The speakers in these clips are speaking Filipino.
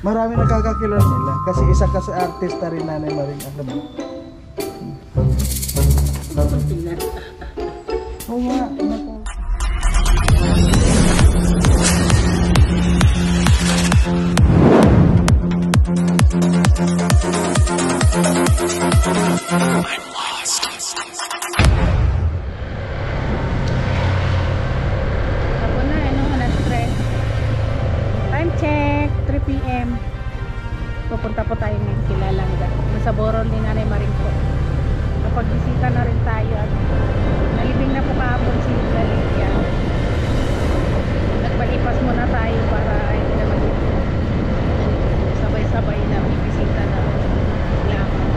Marami nakakakilala nila kasi isa ka sa artista rin, Nanay Maring, alam mo. Oo nga, PM. Pupunta po tayo ngayon kila Langga. Nasa Boron ni Nanay Maring po. Napagbisita na rin tayo at nalibing na po kahapon si Lalicia. Nagpalipas muna tayo para hindi naman sabay-sabay na bisita na lamang.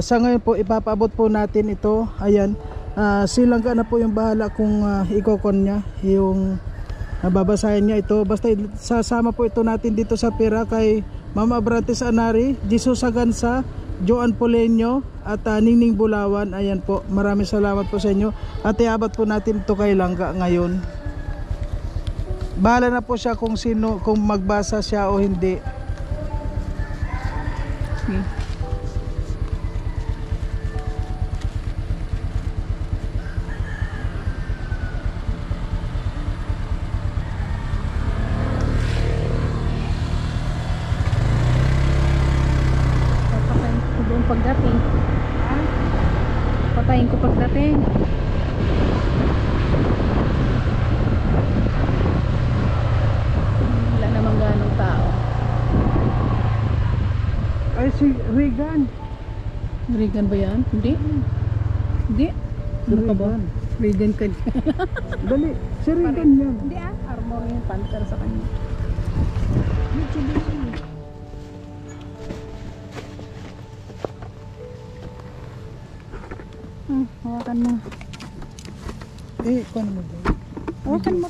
Sa ngayon po ipapaabot po natin ito. Ayan, si Langga na po yung bahala kung ikokon niya yung babasahin niya ito. Basta sasama po ito natin dito sa pera kay Mama Abrantes Anari, Jesus Agansa, Joan Polenyo at Ningning Bulawan. Ayan po, maraming salamat po sa inyo at iabot po natin ito kay Langga ngayon. Bahala na po siya kung sino, kung magbasa siya o hindi. Pagdating, patayin ko pagdating. Wala namang ganong tao. Ay, si Regan. Regan ba yan? Hindi. Hindi. Ano ka ba? Regan ka. Dali, si Regan yan. Hindi armor yung panther sa kanya. Hawakan mo. Paano mo ba? Hawakan mo.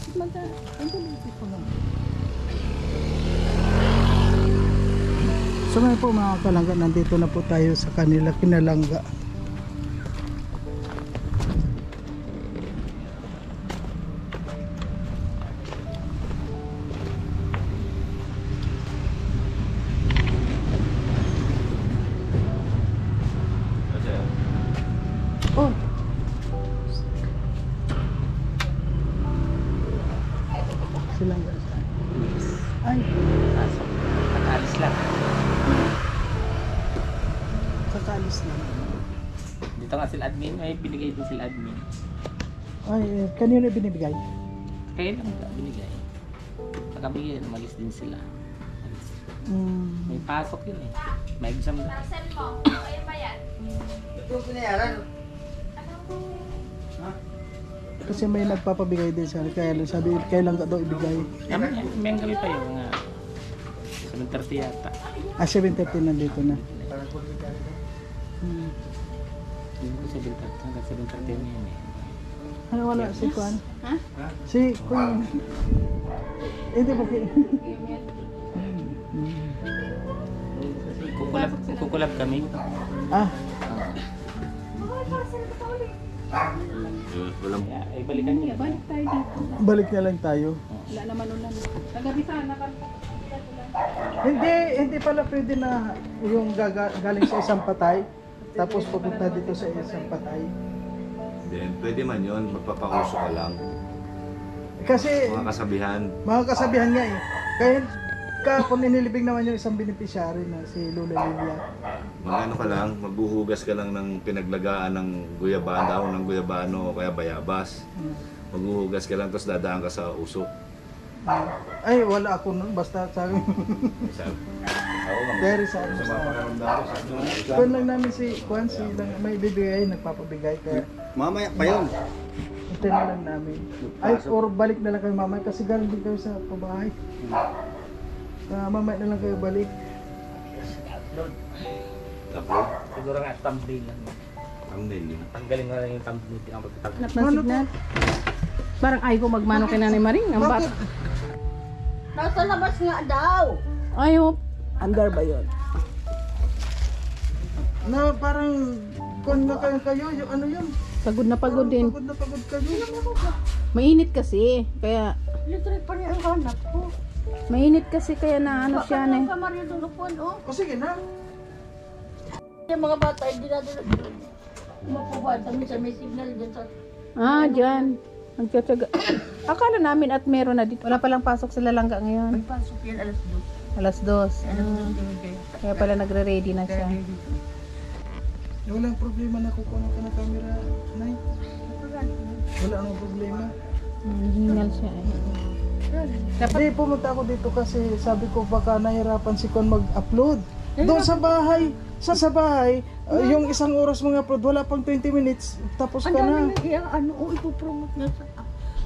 So ngayon po mga kalangga, nandito na po tayo sa kanila kinalangga. Oh. Silang ay, kakalis lang. Kakalis lang. Dito nga sila admin, may binigay din sila admin. Ay, kanino binibigay? Kaya lang binigay. Pagkabigay, umalis din sila. May pasok yun eh. May exam na. Saan mo? Kaya ba yan? Ito ko pinayaran. Kasi may nagpapabigay din siya, kaya lang sabi, kailan ka daw ibigay. May gabi pa yung mga 7:30 yata. 7:30 nandito na. Hindi ko 7:30, hanggang 7:30 na yun eh. Ano wala si Kuan? Ha? Si Kuan. Hindi po kayo. Kukulab kami. Walang balikan niya. Balik tayo dito. Balik na lang tayo. Wala naman ulan. Nagabi sana ka. Hindi pala pwede na yung galing sa isang patay tapos pupunta dito sa isang patay. Then, pwede man yun, magpapauso ka lang. Kasi Mga kasabihan. Niya eh. Kaya kung inilibing naman yung isang beneficiary na si Lola Lilia. Magano ka lang, magbuhugas ka lang ng pinaglagaan ng guyabano, dahon ng guyabano o kaya bayabas. Maghuhugas ka lang, tapos dadaan ka sa usok. Ay, wala ako nun. Basta sabi. Very sad. Sa mga pakaramdam ko. Kung lang namin si Juan, si lang may bibigay, nagpapabigay kaya Mamaya pa yun. ito na lang namin. Ay, or balik na lang kayo mamaya kasi galing din kayo sa pabahay. Mamaya na lang kayo balik. Siguro nga thumbnail lang. Thumbnail yun. Tanggalin nga lang yung thumbnail. Tinapagtag. Hanap ng signal. Parang ay ko magmano kay Nanay Maring. Ang bata. Nasa labas nga daw. Ayaw. Andar ba yun? Na parang kung na kayo, yung ano yun? Pagod na pagod din. Pagod na pagod kayo. Mainit kasi. Kaya, Literal pa rin ang hanap ko. mainit kasi kaya na ano siya na. Baka Mario Dulupuan, oh. O sige na. Yung mga bata, hindi natin mapuhan. Minsan may signal dyan sa... Dyan. Nagtsatsaga. Akala namin at meron na dito. Wala palang pasok sa lalangga May ngayon. pasok yan, Alas alas 2. 2. Kaya pala nagre-ready na siya. Walang problema na kukuha ka ng camera, Nay. Wala namang problema. Hingal siya eh. Hindi, pumunta ako dito kasi sabi ko baka nahirapan si Kon mag-upload. Doon sa bahay, sa bahay, yung isang oras mga upload, wala pang 20 minutes, tapos Ang ka dami na. na iya, ipopromote niya sa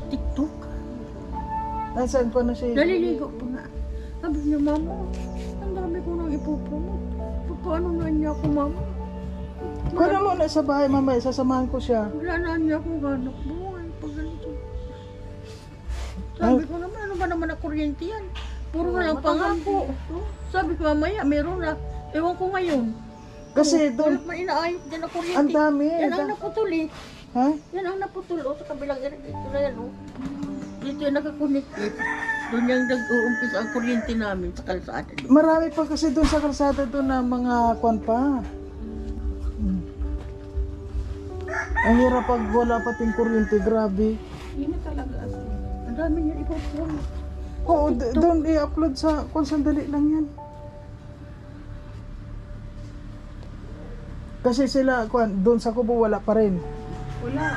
TikTok. Nasaan pa na siya? Naliligo pa nga. Sabi niya, Mama, ang dami ko nang ipopromote. Paano na niya ako, Mama? Kuna mo na sa bahay, mamaya, sasamahan ko siya. Wala na niya akong ganap buhay pag ganito. Sabi ko naman, ano ba naman na kuryente yan? Puro na lang pangako. Sabi ko, mamaya, meron na. Ewan ko ngayon. Kasi Wala doon, man inaayos dyan na kuryente. ang dami. Yan ang naputol eh. Ha? Yan ang naputol. O, sa kabilang dito na yan. O. Dito yung nakakonected. Doon yung nag-uumpisa ang kuryente namin sa kalsada. Marami pa kasi doon sa kalsada doon na mga kwan pa. Ang hirap pag wala pating kuryente, grabe. Yun na talaga. Ang dami niya ipopromote. Oo, doon i-upload sa kung sandali lang yan. Kasi sila, doon sa Kubo wala pa rin.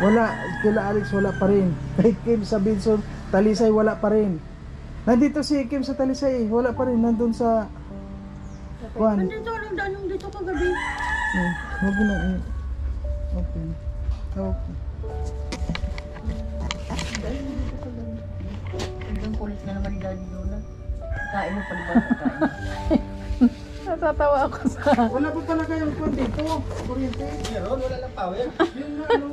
Wala. Kila Alex wala pa rin. Kay Kim sa Binson, Talisay wala pa rin. Nandito si Kim sa Talisay, wala pa rin. Nandun sa... Nandito lang daan yung dito kagabi. Huwag na eh. Okay. Okay. Hanggang kulit na naman ni Daddy Luna. Kain mo pa ba sa kain? Natatawa ako sa... Wala pa pala kayong kwan dito. Kuryente. Meron, wala lang power. Yun na ano.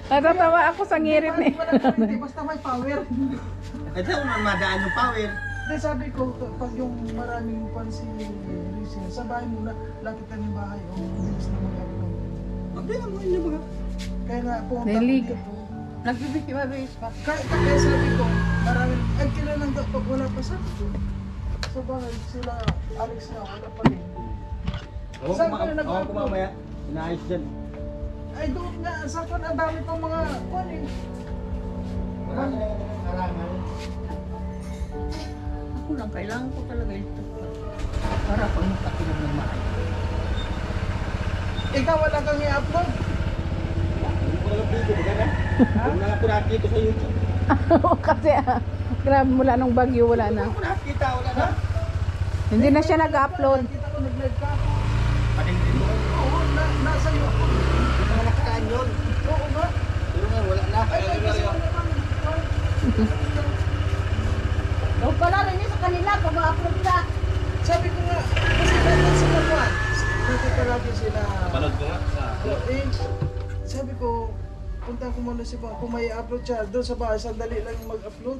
Natatawa ako sa ngirit ni. Wala kuryente, basta may power. Ito, madaan yung power. Hindi, sabi ko, pag yung maraming pansi Rizal, sa bahay muna, lapit ka ng bahay, o bilis na mag-upload. Pagbihan mo yun yung mga. Kaya nga, pumunta ko Naligo. dito. Nagbibigay mabilis pa. Kaya sabi ko, maraming, ay kailangan daw pag wala pa sabi ko. Sa bahay, sila, Alex na, wala pa rin. Saan kayo nag-upload? Mamaya, inaayos dyan. Ay doon nga, sa kwan, ang dami pang mga kwan eh. Karangan. Ako lang, kailangan ko talaga ito. Para pag magkakilap ng maayos. Ikaw wala kang i-upload? Wala dito, magana. Wala ako nakita sa YouTube. Kasi grabe mula nung bagyo wala na. Wala ako nakita, wala na. Hindi na siya nag-upload. Kita ko nag-live ka ako. Patingin mo. Oo, nasa iyo ako. Yung mga nakaraan yun. Oo ba? Pero nga, wala na. Ay, kasi ano naman. Huwag pala rin niya sa kanila pag ma-upload ka. Sabi ko nga, kasi natin sila kwan. Nakita natin sila. Panood ko nga sa... Eh, sabi ko, punta ko muna si Bang. Kung may upload siya, doon sa bahay, sandali lang mag-upload.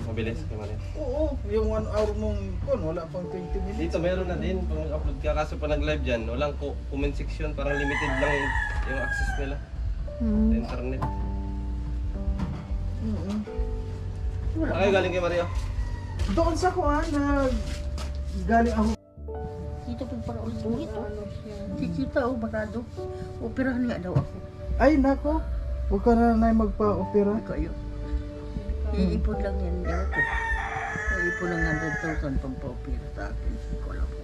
Mabilis ka man. Oo, yung 1 hour mong kon, wala pang 20 minutes. Dito meron na din kung upload ka kaso pa nag-live dyan, walang comment section, parang limited lang yung access nila sa internet. Ay, galing kay Mario. Doon sa kuan na galing ako. Dito pag para ulit ito. Kikita o barado. Operahan nga daw ako. Ay nako, huwag ka na magpa-opera. Kayo. Iipon lang yan. Ewan ko. Iipon lang 100,000 pang pa-opera sa akin. Hindi ko alam po.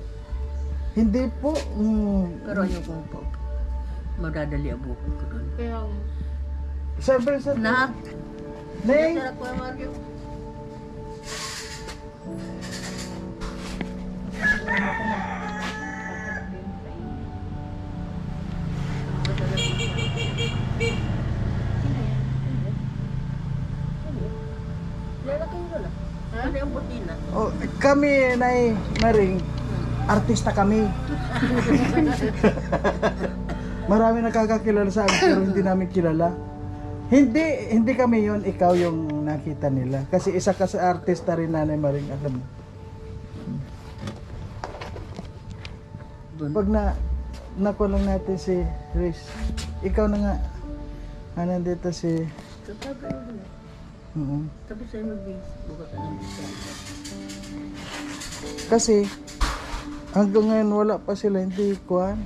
Hindi po. Pero ayaw kong pa-opera. Madadali ang buko ko doon. Siyempre sa... Na! Neng! Sarap ko Mario. Lalaki yun lang. Ano yung butina? Oh, kami Nay Maring, artista kami. Marami nakakakilala sa amin pero hindi namin kilala. Hindi kami yon, ikaw yung nakita nila. Kasi isa ka sa artista rin, Nanay Maring, alam mo. Pag nakuha lang natin si Riz, ikaw na nga. Nandito si... Kapag yun lang. Tapos ay mag-base. Buka ka ng bisa. Kasi hanggang ngayon wala pa sila, hindi kuhan.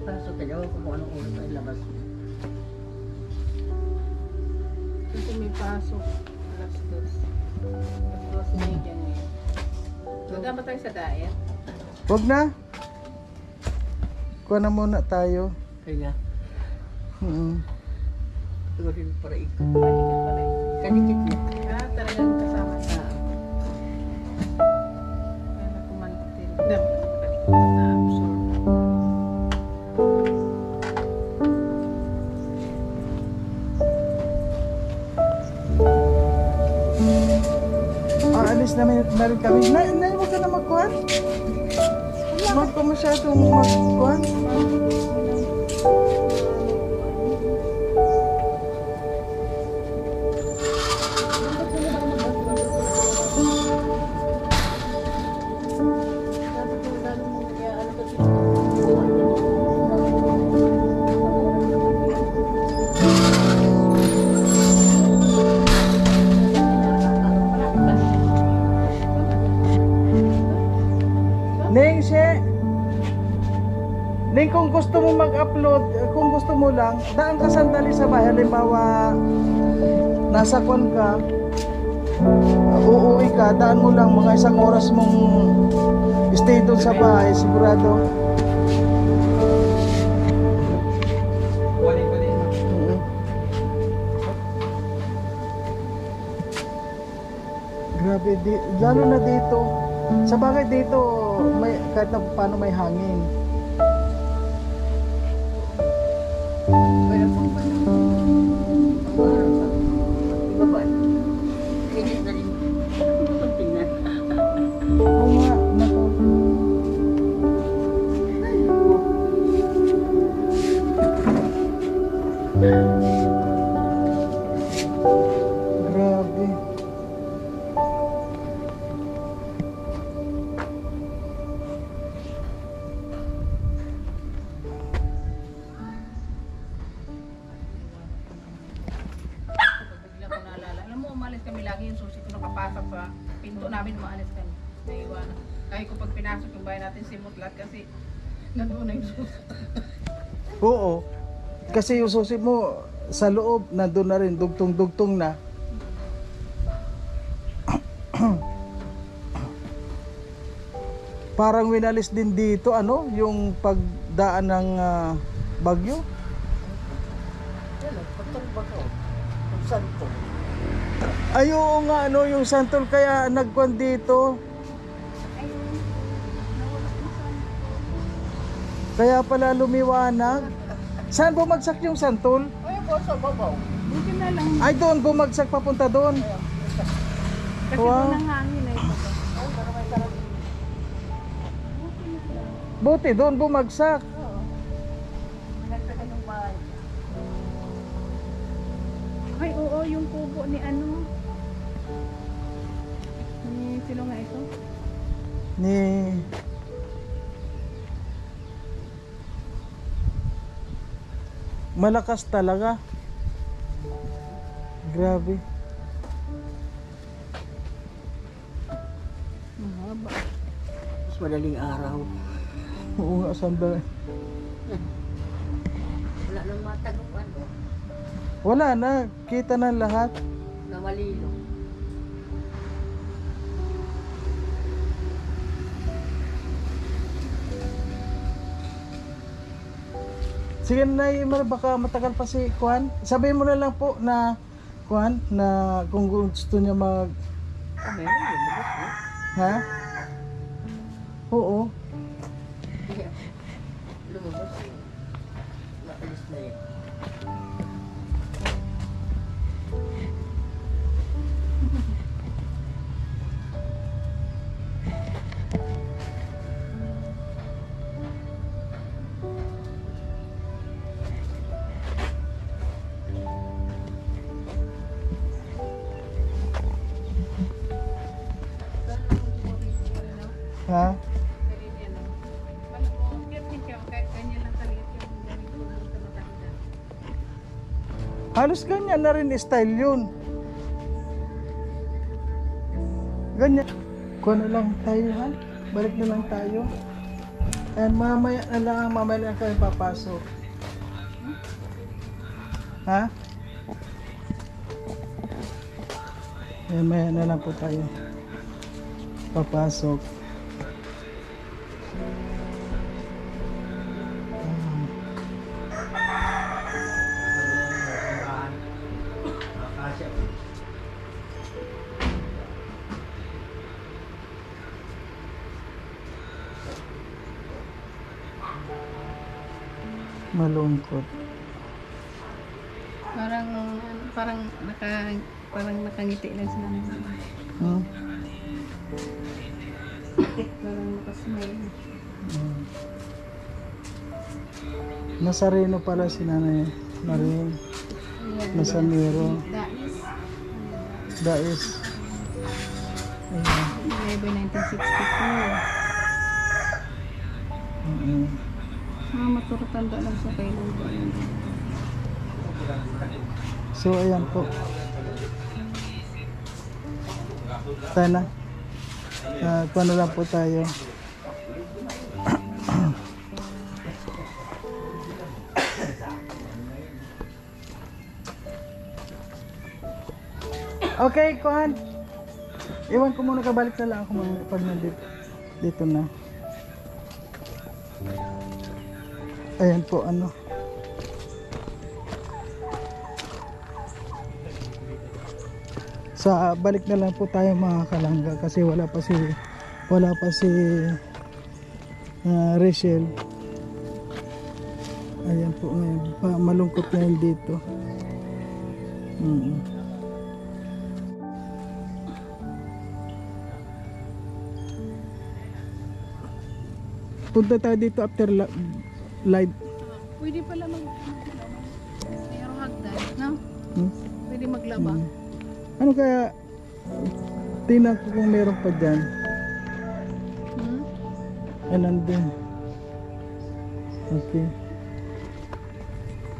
Pasok ka daw kung anong oras ay labas mo. Kasi may pasok. Alas 2. Alas 2 na yun dyan eh. Maganda ba tayo sa diet? Huwag na. Kuha na muna tayo. Kaya, tuloy para ikaw. Panikit pala eh. Kanikit niya. Ah, talagang kasama sa kaya nakumantin. Na-absorb. Alis na rin kami. Nay, huwag ka na magkuhan. Huwag ka masyadong magkuhan. Ning, kung gusto mo mag-upload, kung gusto mo lang, daan ka sandali sa bahay. Halimbawa, nasa kwan ka, uuwi ka, daan mo lang mga isang oras mong stay doon sa bahay, sigurado. Grabe, lalo na dito. Sa bagay dito, may, kahit na paano may hangin. Kaya kung ba na, ang oras sa ibaba, kinit na rin. Kung tingnan. Oo nga, nako. Grabe. Bigla ko naalala. Alam mo, umalis kami lagi yung susi ko nakapasok sa pinto namin, umaalis kami. Naiwanan. Kahit ko pag pinasok yung bahay natin si Mutlat kasi nandun na yung susi. Oo. Kasi yung susi mo sa loob, nandun na rin, dugtong-dugtong na. Parang winalis din dito, ano, yung pagdaan ng bagyo. Yan o, pagtulba ko. Kung saan ko. Ay, oo nga, ano, yung santol kaya nagkwan dito. Kaya pala lumiwanag. Saan bumagsak yung santol? Ay, po, sa babaw. Buti na lang. Ay, doon bumagsak papunta doon. Kasi Wow. doon ang hangin eh. Ay, para may sarap. Buti doon bumagsak. Pinagsagan ng bahay. Ay, oo, yung kubo ni ano. Ni sino nga ito? Ni malakas talaga. Grabe. Mahaba. Mas madaling araw. Oo nga, sandali. Wala nang matagupan o. Wala na, kita na lahat. Na malilo. Sige na, baka matagal pa si Kuan. Sabihin mo na lang po na Kuan, na kung gusto niya mag... Ah, meron yun. Labas mo. Ha? Oo. Kaya, lumabas yun. Naalis na yun. Ha? Halos ganyan na rin style yun. Ganyan. Kuha na lang tayo, ha? Balik na lang tayo. And mamaya na lang kayo papasok. Ha? Ayan, maya na lang po tayo papasok. Malungkot. Parang nakangiti lang sila ng Hmm? parang nakasmile. Nazareno pala si Nanay Maring. Nasa Miro. Dais. Ayan. November 1962. Matutanda lang sa kay Lord. So ayan po. Tayo na. Paano lang po tayo. Okay, Kuhan. Iwan ko muna, kabalik na lang ako muna pag nandito. Dito na. Ayan po, ano. Sa balik na lang po tayo mga kalangga kasi wala pa si Rachel. Ayan po ngayon. Malungkot na yun dito. Punta tayo dito after live. Pwede pala mayroong hagdan, no? Pwede maglaba. Ano kaya tingnan ko kung meron pa dyan. Nandun. Okay.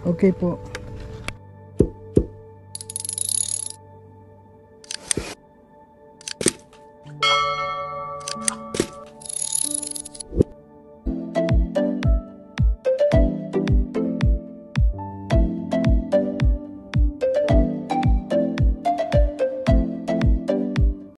Okay po.